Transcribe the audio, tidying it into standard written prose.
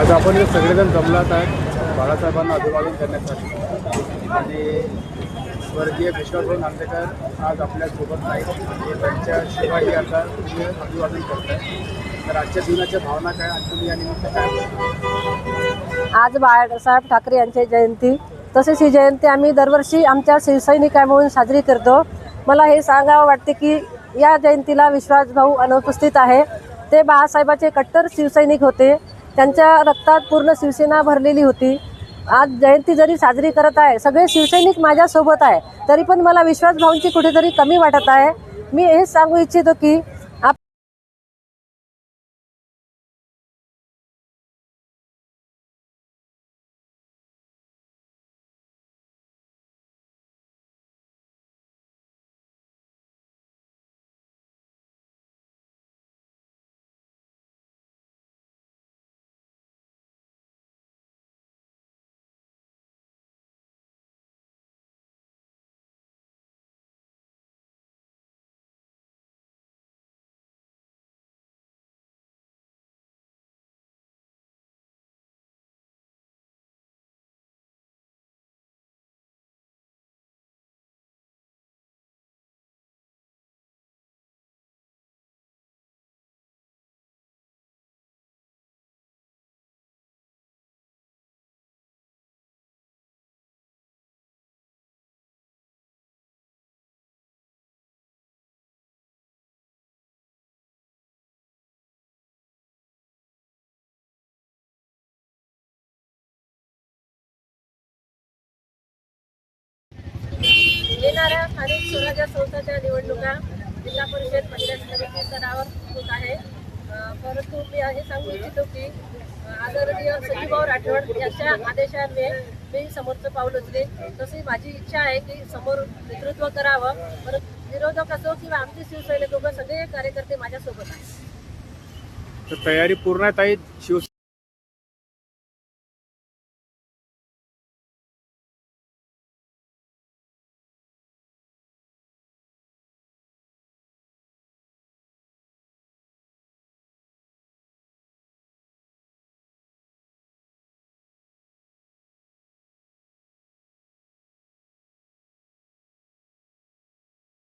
आज आपण हे सगळेजण जमलात आहेत बाळासाहेबांना अभिवादन करण्यासाठी आणि स्वर्गीय विश्वासभाऊ नांदेकर आज आपल्यासोबत नाहीत म्हणजे त्यांच्याशिवायही आता तुम्ही अभिवादन करताय. तर आजच्या दिनाच्या भावना काय आणि तुम्ही या निमित्त काय बोलता? आज बाळासाहेब ठाकरे यांची जयंती, तसेच ही जयंती आम्ही दरवर्षी आमच्या शिवसैनिक म्हणून साजरी करतो. मला हे सांगावं वाटते की या जयंतीला विश्वासभाऊ अनुपस्थित आहे. ते बाळासाहेबाचे कट्टर शिवसैनिक होते. त्यांच्या रक्तात पूर्ण शिवसेना भरलेली होती. आज जयंती जरी साजरी करत आहे, सगळे शिवसैनिक माझ्यासोबत आहे, तरी पण मला विश्वासभाऊंची कुठेतरी कमी वाटत आहे. मी हेच सांगू इच्छितो की येणाऱ्या स्थानिक स्वराज्य संस्थांच्या निवडणुका जिल्हा परिषद पंचायत समिती स्तरावर होत आहे. परंतु मी हे सांगू इच्छितो की आदरणीय सचिवभाऊ राठोड यांच्या आदेशाने मी समोरचं पाऊल उचले. तशी माझी इच्छा आहे की समोर नेतृत्व करावं. परंतु विरोधक असो किंवा आमचे शिवसैनिक सगळे कार्यकर्ते माझ्यासोबत आहेत. तर तयारी पूर्ण आहे ताई.